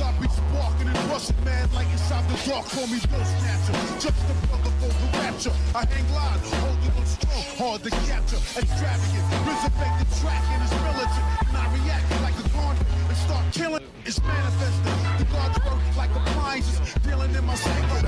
I be sparking and rushing mad like inside the dark. Call me Bill Snatcher, just a brother for the rapture. I hang live, holding on strong, hard to capture. Extravagant, resurrect the track and it's militant. And I react like a gauntlet and start killing. It's manifesting. The God's work like appliances, dealing in my secret.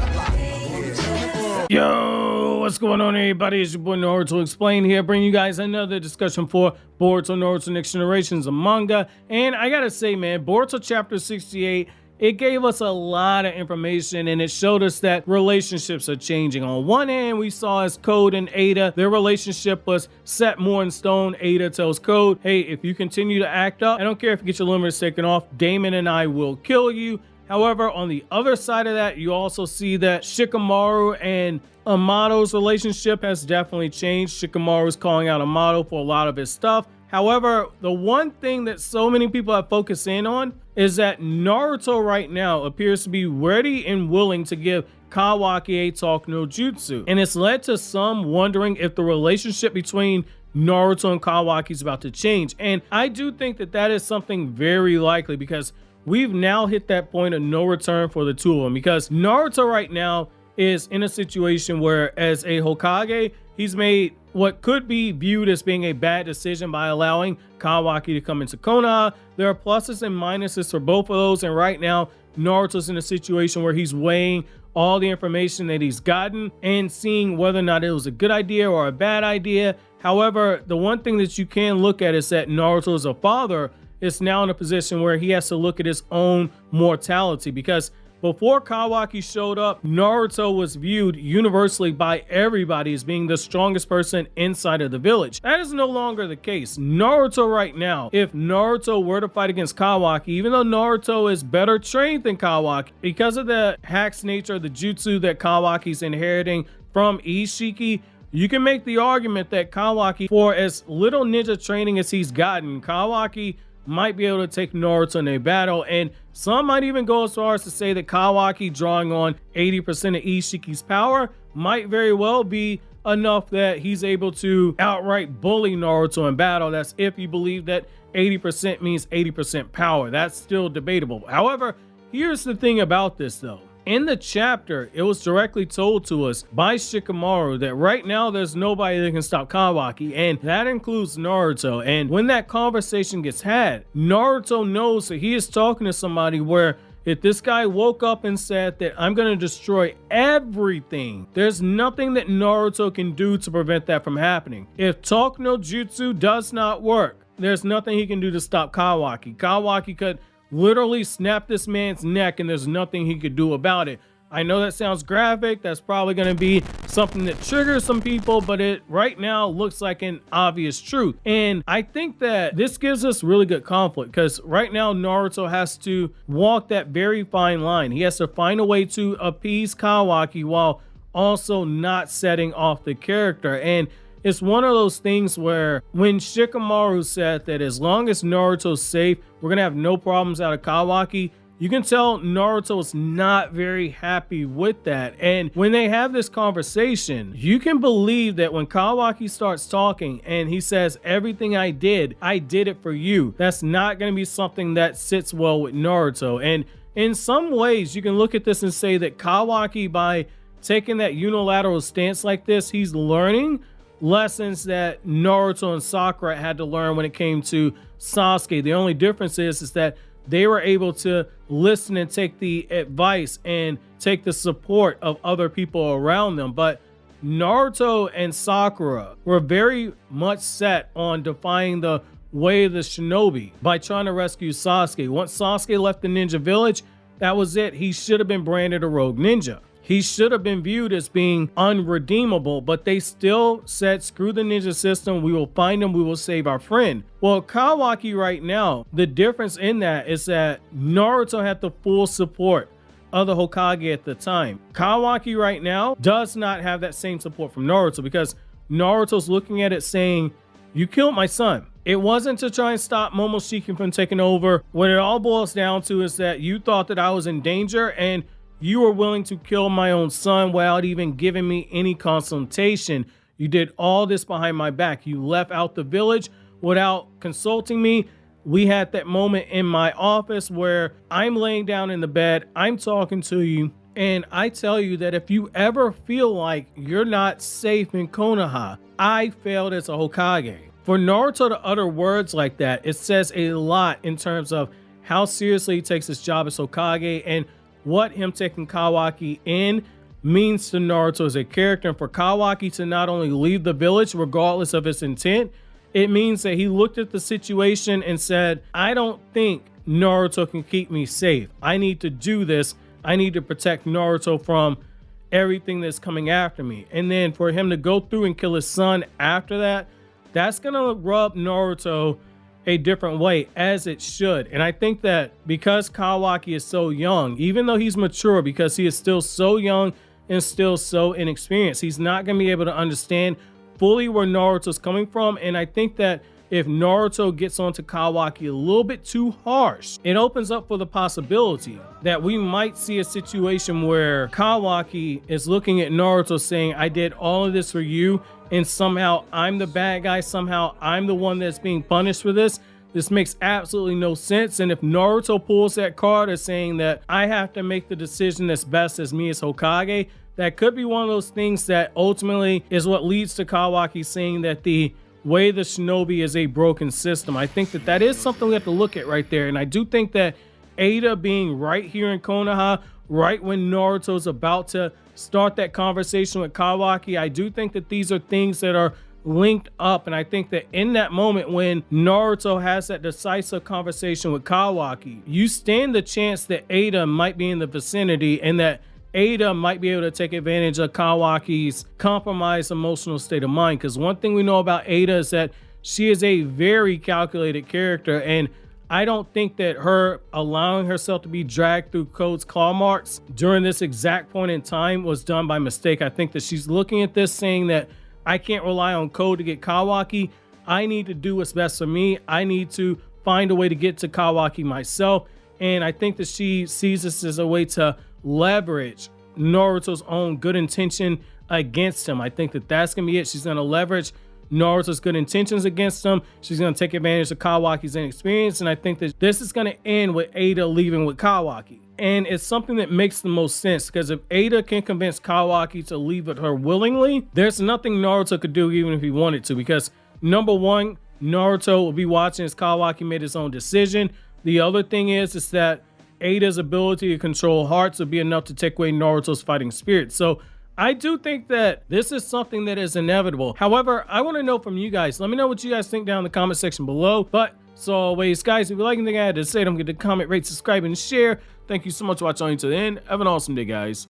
Yo, what's going on, everybody? It's your boy Naruto Explain here, bringing you guys another discussion for Boruto Naruto Next Generations, a manga. And I gotta say, man, Boruto Chapter 68, it gave us a lot of information and it showed us that relationships are changing. On one hand, we saw as Code and Ada, their relationship was set more in stone. Ada tells Code, hey, if you continue to act up, I don't care if you get your limiters taken off, Damon and I will kill you. However, on the other side of that, you also see that Shikamaru and Amato's relationship has definitely changed. Shikamaru is calling out Amato for a lot of his stuff. However, the one thing that so many people have focused in on is that Naruto right now appears to be ready and willing to give Kawaki a talk no jutsu. And it's led to some wondering if the relationship between Naruto and Kawaki is about to change. And I do think that that is something very likely because we've now hit that point of no return for the two of them, because Naruto right now is in a situation where as a Hokage, he's made what could be viewed as being a bad decision by allowing Kawaki to come into Konoha. There are pluses and minuses for both of those, and right now Naruto's in a situation where he's weighing all the information that he's gotten and seeing whether or not it was a good idea or a bad idea. However, the one thing that you can look at is that Naruto as a father is now in a position where he has to look at his own mortality, because before Kawaki showed up, Naruto was viewed universally by everybody as being the strongest person inside of the village. That is no longer the case. Naruto right now, if Naruto were to fight against Kawaki, even though Naruto is better trained than Kawaki, because of the hacks nature of the jutsu that Kawaki's inheriting from Ishiki, you can make the argument that Kawaki, for as little ninja training as he's gotten, Kawaki might be able to take Naruto in a battle, and some might even go as far as to say that Kawaki drawing on 80% of Ishiki's power might very well be enough that he's able to outright bully Naruto in battle. That's if you believe that 80% means 80% power. That's still debatable. However, here's the thing about this though. In the chapter, it was directly told to us by Shikamaru that right now there's nobody that can stop Kawaki, and that includes Naruto. And when that conversation gets had, Naruto knows that he is talking to somebody where if this guy woke up and said that I'm going to destroy everything, there's nothing that Naruto can do to prevent that from happening. If talk no jutsu does not work, there's nothing he can do to stop Kawaki. Kawaki could literally snap this man's neck and there's nothing he could do about it. I know that sounds graphic. That's probably going to be something that triggers some people, but it right now looks like an obvious truth. And I think that this gives us really good conflict, because right now Naruto has to walk that very fine line. He has to find a way to appease Kawaki while also not setting off the character. And it's one of those things where when Shikamaru said that as long as Naruto's safe, we're going to have no problems out of Kawaki, you can tell Naruto is not very happy with that. And when they have this conversation, you can believe that when Kawaki starts talking and he says, everything I did it for you, that's not going to be something that sits well with Naruto. And in some ways, you can look at this and say that Kawaki, by taking that unilateral stance like this, he's learning lessons that Naruto and Sakura had to learn when it came to Sasuke. The only difference is that they were able to listen and take the advice and take the support of other people around them. But Naruto and Sakura were very much set on defying the way of the shinobi by trying to rescue Sasuke. Once Sasuke left the ninja village, that was it. He should have been branded a rogue ninja. He should have been viewed as being unredeemable, but they still said, screw the ninja system. We will find him. We will save our friend. Well, Kawaki right now, the difference in that is that Naruto had the full support of the Hokage at the time. Kawaki right now does not have that same support from Naruto, because Naruto's looking at it saying, you killed my son. It wasn't to try and stop Momoshiki from taking over. What it all boils down to is that you thought that I was in danger and you were willing to kill my own son without even giving me any consultation. You did all this behind my back. You left out the village without consulting me, we had that moment in my office where I'm laying down in the bed, I'm talking to you, and I tell you that if you ever feel like you're not safe in Konoha, I failed as a Hokage. For Naruto to utter words like that, it says a lot in terms of how seriously he takes his job as Hokage and what him taking Kawaki in means to Naruto as a character. And for Kawaki to not only leave the village regardless of his intent, it means that he looked at the situation and said, I don't think Naruto can keep me safe. I need to do this. I need to protect Naruto from everything that's coming after me. And then for him to go through and kill his son after that, that's gonna rub Naruto a different way, as it should. And I think that because Kawaki is so young, even though he's mature, because he is still so young and still so inexperienced, he's not gonna be able to understand fully where Naruto's coming from. And I think that if Naruto gets onto Kawaki a little bit too harsh, it opens up for the possibility that we might see a situation where Kawaki is looking at Naruto saying, I did all of this for you, and somehow I'm the bad guy, somehow I'm the one that's being punished for this. This makes absolutely no sense. And if Naruto pulls that card as saying that I have to make the decision that's best as me as Hokage, that could be one of those things that ultimately is what leads to Kawaki saying that the way the shinobi is a broken system. I think that that is something we have to look at right there. And I do think that Ada being right here in Konoha, right when Naruto's about to start that conversation with Kawaki, I do think that these are things that are linked up. And I think that in that moment when Naruto has that decisive conversation with Kawaki, you stand the chance that Ada might be in the vicinity and that Ada might be able to take advantage of Kawaki's compromised emotional state of mind. Because one thing we know about Ada is that she is a very calculated character, and I don't think that her allowing herself to be dragged through Code's claw marks during this exact point in time was done by mistake. I think that she's looking at this saying that I can't rely on Code to get Kawaki. I need to do what's best for me. I need to find a way to get to Kawaki myself. And I think that she sees this as a way to leverage Naruto's own good intention against him. I think that that's gonna be it. She's gonna leverage Naruto's good intentions against him. She's gonna take advantage of Kawaki's inexperience, and I think that this is gonna end with Ada leaving with Kawaki. And it's something that makes the most sense, because if Ada can convince Kawaki to leave with her willingly, there's nothing Naruto could do even if he wanted to, because number one, Naruto will be watching as Kawaki made his own decision. The other thing is that Ada's ability to control hearts would be enough to take away Naruto's fighting spirit. So I do think that this is something that is inevitable. However, I want to know from you guys. Let me know what you guys think down in the comment section below. But as always, guys, if you like anything I had to say, don't forget to comment, rate, subscribe, and share. Thank you so much for watching until the end. Have an awesome day, guys.